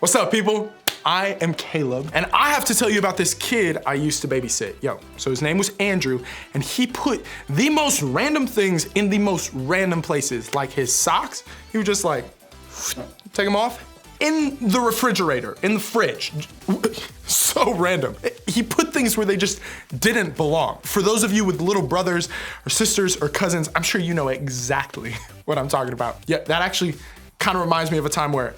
What's up, people? I am Caleb, and I have to tell you about this kid I used to babysit. So his name was Andrew, and he put the most random things in the most random places, like his socks. He would just like, take them off, in the refrigerator, in the fridge. So random. He put things where they just didn't belong. For those of you with little brothers or sisters or cousins, I'm sure you know exactly what I'm talking about. Yeah, that actually kind of reminds me of a time where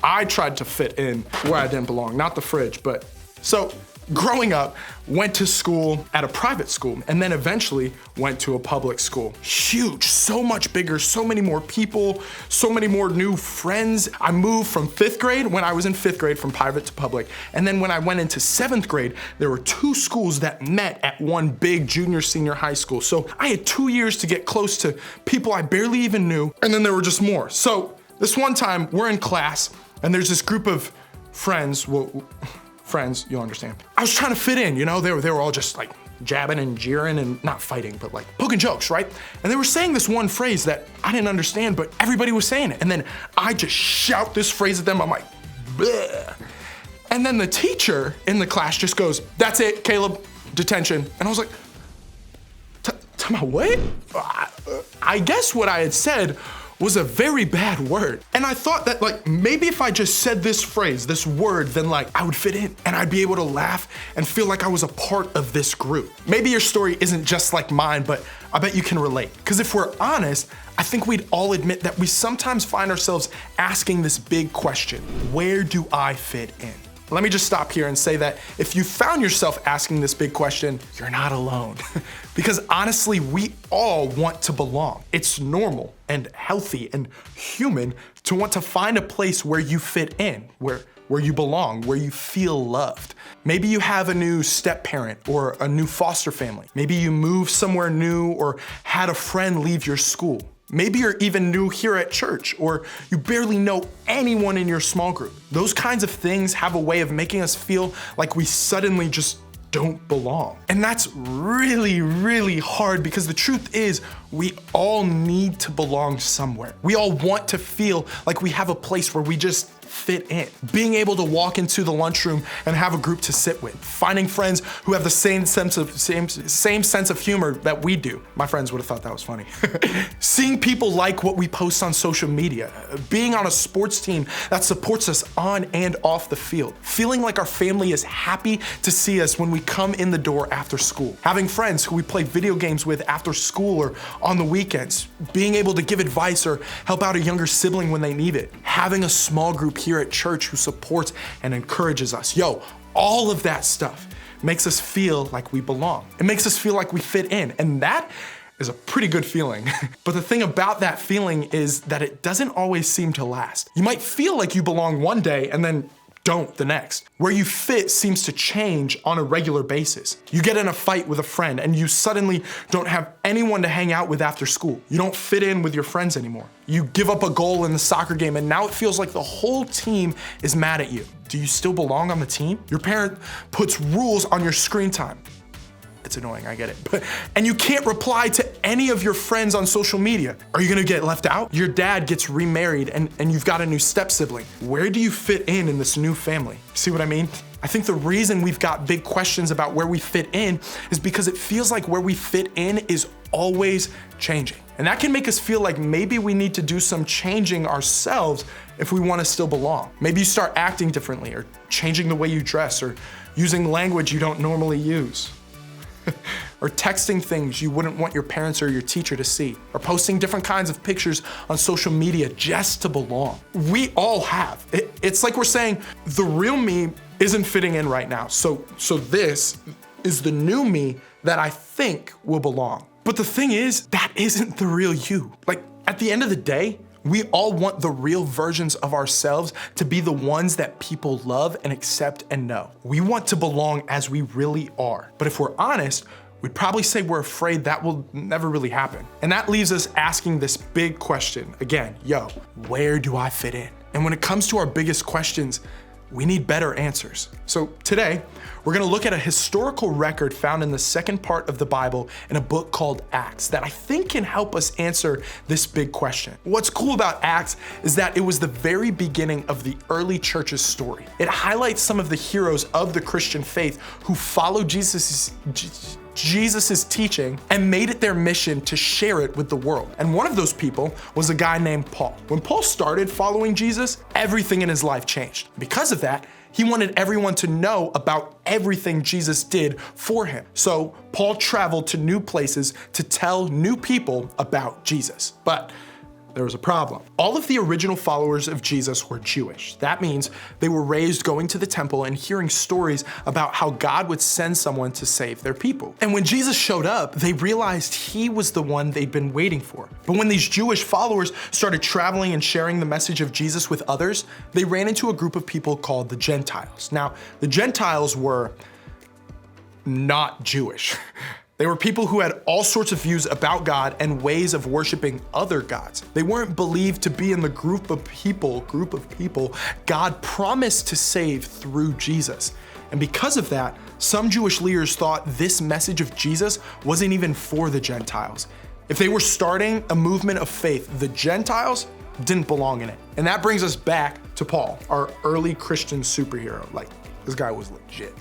I tried to fit in where I didn't belong, not the fridge, but. So growing up, went to school at a private school and then eventually went to a public school. Huge, so much bigger, so many more people, so many more new friends. I moved from 5th grade when I was in 5th grade from private to public. And then when I went into 7th grade, there were 2 schools that met at one big junior, senior high school. So I had 2 years to get close to people I barely even knew. And then there were just more. So this one time we're in class and there's this group of friends, friends, you'll understand. I was trying to fit in, you know, they were all just like jabbing and jeering and not fighting, but like poking jokes, right? And they were saying this one phrase that I didn't understand, but everybody was saying it. And then I just shout this phrase at them, I'm like, bleh. And then the teacher in the class just goes, "That's it, Caleb, detention." And I was like, what? I guess what I had said was a very bad word. And I thought that like, maybe if I just said this phrase, this word, then like I would fit in and I'd be able to laugh and feel like I was a part of this group. Maybe your story isn't just like mine, but I bet you can relate. Because if we're honest, I think we'd all admit that we sometimes find ourselves asking this big question: where do I fit in? Let me just stop here and say that if you found yourself asking this big question, you're not alone. Because honestly, we all want to belong. It's normal and healthy and human to want to find a place where you fit in, where you belong, where you feel loved. Maybe you have a new step parent or a new foster family. Maybe you moved somewhere new or had a friend leave your school. Maybe you're even new here at church, or you barely know anyone in your small group. Those kinds of things have a way of making us feel like we suddenly just don't belong. And that's really, really hard, because the truth is we all need to belong somewhere. We all want to feel like we have a place where we just fit in. Being able to walk into the lunchroom and have a group to sit with. Finding friends who have the same sense of humor that we do. My friends would have thought that was funny. Seeing people like what we post on social media. Being on a sports team that supports us on and off the field. Feeling like our family is happy to see us when we come in the door after school. Having friends who we play video games with after school or on the weekends. Being able to give advice or help out a younger sibling when they need it. Having a small group here at church who supports and encourages us. All of that stuff makes us feel like we belong. It makes us feel like we fit in, and that is a pretty good feeling. But the thing about that feeling is that it doesn't always seem to last. You might feel like you belong one day and then don't the next. Where you fit seems to change on a regular basis. You get in a fight with a friend and you suddenly don't have anyone to hang out with after school. You don't fit in with your friends anymore. You give up a goal in the soccer game and now it feels like the whole team is mad at you. Do you still belong on the team? Your parent puts rules on your screen time. It's annoying, I get it. And you can't reply to any of your friends on social media. Are you gonna get left out? Your dad gets remarried and you've got a new step sibling. Where do you fit in this new family? See what I mean? I think the reason we've got big questions about where we fit in is because it feels like where we fit in is always changing. And that can make us feel like maybe we need to do some changing ourselves if we wanna still belong. Maybe you start acting differently, or changing the way you dress, or using language you don't normally use. Or texting things you wouldn't want your parents or your teacher to see, or posting different kinds of pictures on social media just to belong. We all have. It's like we're saying, the real me isn't fitting in right now, so this is the new me that I think will belong. But the thing is, that isn't the real you. Like, at the end of the day, we all want the real versions of ourselves to be the ones that people love and accept and know. We want to belong as we really are. But if we're honest, we'd probably say we're afraid that will never really happen. And that leaves us asking this big question again, where do I fit in? And when it comes to our biggest questions, we need better answers. So today, we're gonna look at a historical record found in the second part of the Bible in a book called Acts that I think can help us answer this big question. What's cool about Acts is that it was the very beginning of the early church's story. It highlights some of the heroes of the Christian faith who followed Jesus' teaching and made it their mission to share it with the world. And one of those people was a guy named Paul. When Paul started following Jesus, everything in his life changed. Because of that, he wanted everyone to know about everything Jesus did for him. So Paul traveled to new places to tell new people about Jesus. But there was a problem. All of the original followers of Jesus were Jewish. That means they were raised going to the temple and hearing stories about how God would send someone to save their people. And when Jesus showed up, they realized he was the one they'd been waiting for. But when these Jewish followers started traveling and sharing the message of Jesus with others, they ran into a group of people called the Gentiles. Now, the Gentiles were not Jewish. They were people who had all sorts of views about God and ways of worshiping other gods. They weren't believed to be in the group of people God promised to save through Jesus. And because of that, some Jewish leaders thought this message of Jesus wasn't even for the Gentiles. If they were starting a movement of faith, the Gentiles didn't belong in it. And that brings us back to Paul, our early Christian superhero. This guy was legit.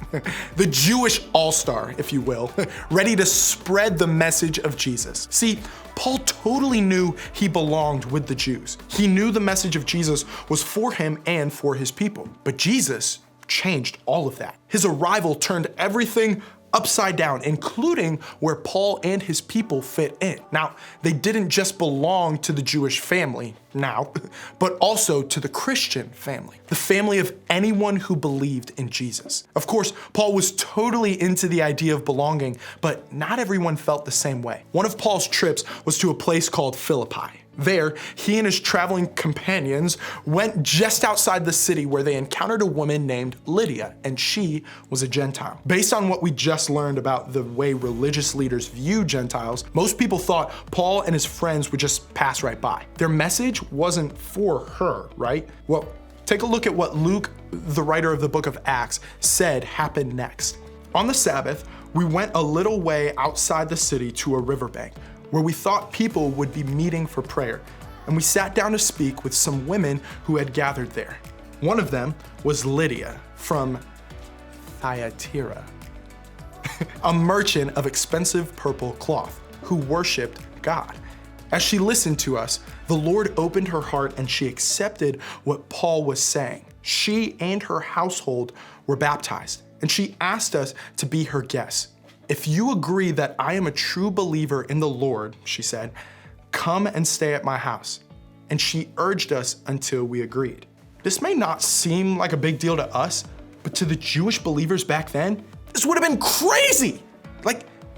The Jewish all-star, if you will, ready to spread the message of Jesus. See, Paul totally knew he belonged with the Jews. He knew the message of Jesus was for him and for his people. But Jesus changed all of that. His arrival turned everything upside down, including where Paul and his people fit in. Now, they didn't just belong to the Jewish family now, but also to the Christian family, the family of anyone who believed in Jesus. Of course, Paul was totally into the idea of belonging, but not everyone felt the same way. One of Paul's trips was to a place called Philippi. There, he and his traveling companions went just outside the city where they encountered a woman named Lydia, and she was a Gentile. Based on what we just learned about the way religious leaders view Gentiles, most people thought Paul and his friends would just pass right by. Their message wasn't for her, right? Well, take a look at what Luke, the writer of the book of Acts, said happened next. On the Sabbath, we went a little way outside the city to a riverbank, where we thought people would be meeting for prayer, and we sat down to speak with some women who had gathered there. One of them was Lydia from Thyatira, a merchant of expensive purple cloth who worshiped God. As she listened to us, the Lord opened her heart and she accepted what Paul was saying. She and her household were baptized, and she asked us to be her guests. "If you agree that I am a true believer in the Lord," she said, "come and stay at my house." And she urged us until we agreed. This may not seem like a big deal to us, but to the Jewish believers back then, this would have been crazy.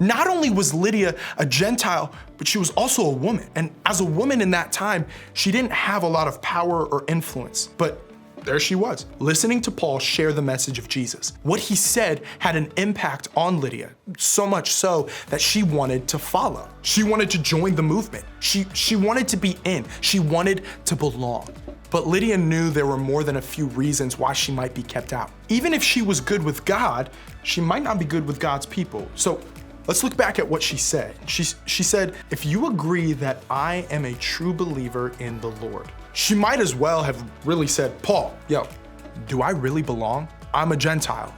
Not only was Lydia a Gentile, but she was also a woman. And as a woman in that time, she didn't have a lot of power or influence, but there she was, listening to Paul share the message of Jesus. What he said had an impact on Lydia, so much so that she wanted to follow. She wanted to join the movement. She wanted to be in. She wanted to belong. But Lydia knew there were more than a few reasons why she might be kept out. Even if she was good with God, she might not be good with God's people. So let's look back at what she said. She said, "If you agree that I am a true believer in the Lord." She might as well have really said, "Paul, do I really belong? I'm a Gentile,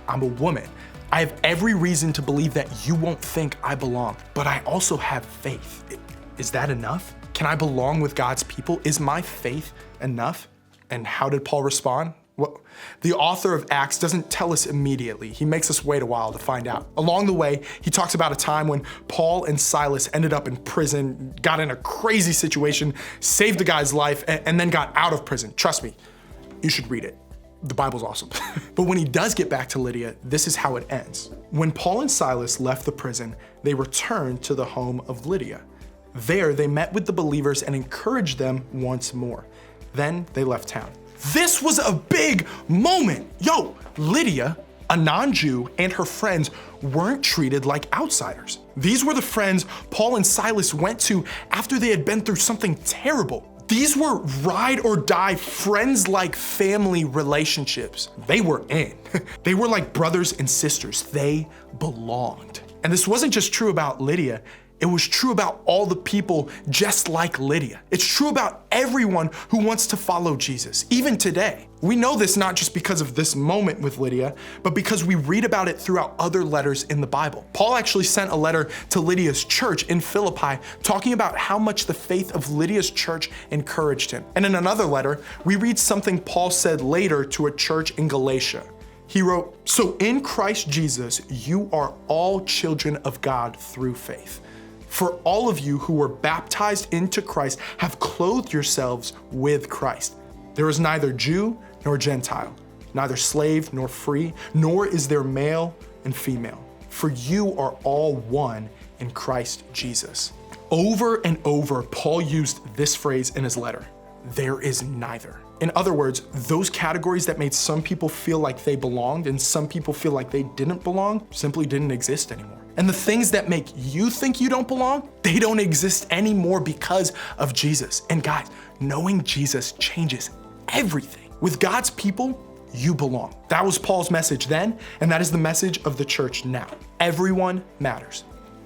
I'm a woman. I have every reason to believe that you won't think I belong, but I also have faith. Is that enough? Can I belong with God's people? Is my faith enough?" And how did Paul respond? Well, the author of Acts doesn't tell us immediately. He makes us wait a while to find out. Along the way, he talks about a time when Paul and Silas ended up in prison, got in a crazy situation, saved a guy's life, and then got out of prison. Trust me, you should read it. The Bible's awesome. But when he does get back to Lydia, this is how it ends. When Paul and Silas left the prison, they returned to the home of Lydia. There, they met with the believers and encouraged them once more. Then they left town. This was a big moment. Lydia, a non-Jew, and her friends weren't treated like outsiders. These were the friends Paul and Silas went to after they had been through something terrible. These were ride or die, friends like family relationships. They were in. They were like brothers and sisters. They belonged. And this wasn't just true about Lydia. It was true about all the people just like Lydia. It's true about everyone who wants to follow Jesus, even today. We know this not just because of this moment with Lydia, but because we read about it throughout other letters in the Bible. Paul actually sent a letter to Lydia's church in Philippi talking about how much the faith of Lydia's church encouraged him. And in another letter, we read something Paul said later to a church in Galatia. He wrote, "So in Christ Jesus, you are all children of God through faith. For all of you who were baptized into Christ have clothed yourselves with Christ. There is neither Jew nor Gentile, neither slave nor free, nor is there male and female. For you are all one in Christ Jesus." Over and over, Paul used this phrase in his letter: there is neither. In other words, those categories that made some people feel like they belonged and some people feel like they didn't belong simply didn't exist anymore. And the things that make you think you don't belong, they don't exist anymore because of Jesus. And guys, knowing Jesus changes everything. With God's people, you belong. That was Paul's message then, and that is the message of the church now. Everyone matters.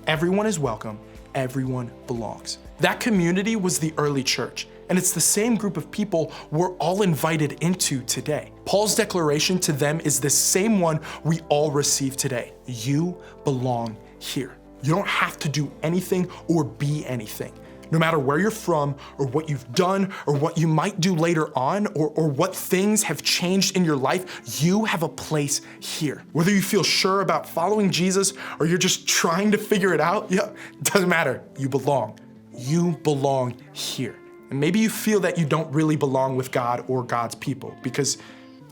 Everyone is welcome. Everyone belongs. That community was the early church, and it's the same group of people we're all invited into today. Paul's declaration to them is the same one we all receive today. You belong here. You don't have to do anything or be anything. No matter where you're from or what you've done or what you might do later on or what things have changed in your life, you have a place here. Whether you feel sure about following Jesus or you're just trying to figure it out, it doesn't matter. You belong. You belong here. And maybe you feel that you don't really belong with God or God's people because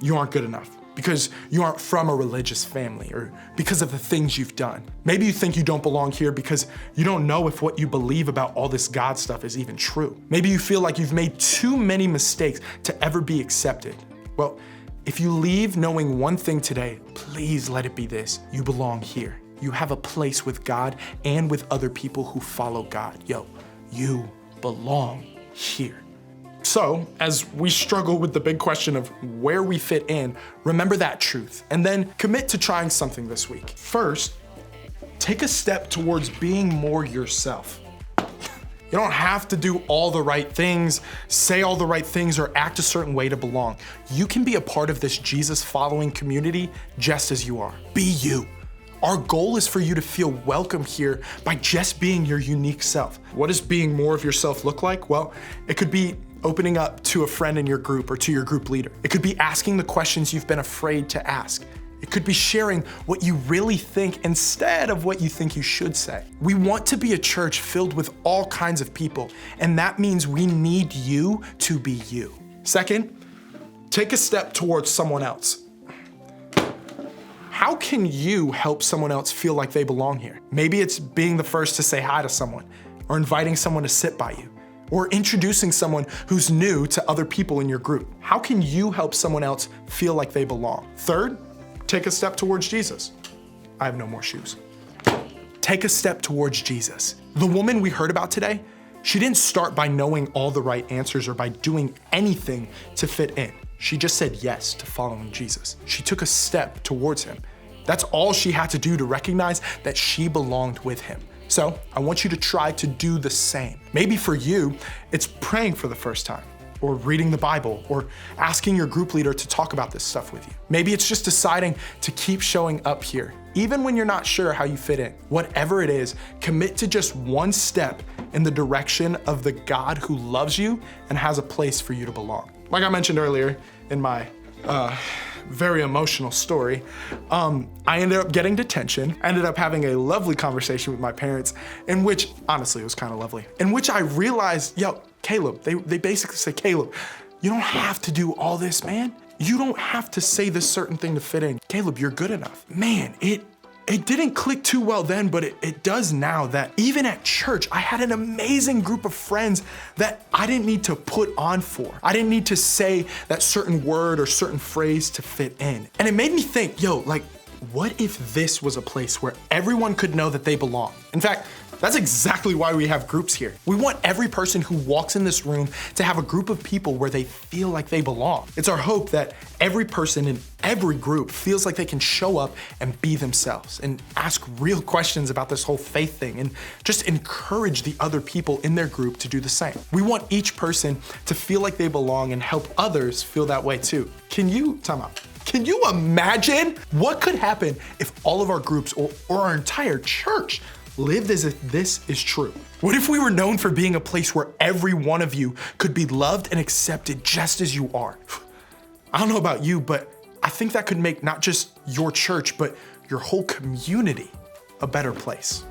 you aren't good enough, because you aren't from a religious family, or because of the things you've done. Maybe you think you don't belong here because you don't know if what you believe about all this God stuff is even true. Maybe you feel like you've made too many mistakes to ever be accepted. Well, if you leave knowing one thing today, please let it be this: you belong here. You have a place with God and with other people who follow God. You belong here. So, as we struggle with the big question of where we fit in, remember that truth, and then commit to trying something this week. First, take a step towards being more yourself. You don't have to do all the right things, say all the right things, or act a certain way to belong. You can be a part of this Jesus-following community just as you are. Be you. Our goal is for you to feel welcome here by just being your unique self. What does being more of yourself look like? Well, it could be opening up to a friend in your group or to your group leader. It could be asking the questions you've been afraid to ask. It could be sharing what you really think instead of what you think you should say. We want to be a church filled with all kinds of people, and that means we need you to be you. Second, take a step towards someone else. How can you help someone else feel like they belong here? Maybe it's being the first to say hi to someone, or inviting someone to sit by you, or introducing someone who's new to other people in your group. How can you help someone else feel like they belong? Third, take a step towards Jesus. I have no more shoes. Take a step towards Jesus. The woman we heard about today, she didn't start by knowing all the right answers or by doing anything to fit in. She just said yes to following Jesus. She took a step towards him. That's all she had to do to recognize that she belonged with him. So I want you to try to do the same. Maybe for you, it's praying for the first time, or reading the Bible, or asking your group leader to talk about this stuff with you. Maybe it's just deciding to keep showing up here, even when you're not sure how you fit in. Whatever it is, commit to just one step in the direction of the God who loves you and has a place for you to belong. Like I mentioned earlier in my very emotional story, I ended up getting detention. I ended up having a lovely conversation with my parents, in which, honestly, it was kind of lovely, in which I realized, Caleb, they basically said, Caleb, you don't have to do all this, man. You don't have to say this certain thing to fit in. Caleb, you're good enough. Man, it didn't click too well then, but it does now, that even at church, I had an amazing group of friends that I didn't need to put on for. I didn't need to say that certain word or certain phrase to fit in. And it made me think, what if this was a place where everyone could know that they belong? In fact, That's exactly why we have groups here. We want every person who walks in this room to have a group of people where they feel like they belong. It's our hope that every person in every group feels like they can show up and be themselves and ask real questions about this whole faith thing and just encourage the other people in their group to do the same. We want each person to feel like they belong and help others feel that way too. Time out. Can you imagine what could happen if all of our groups or our entire church lived as if this is true? What if we were known for being a place where every one of you could be loved and accepted just as you are? I don't know about you, but I think that could make not just your church, but your whole community a better place.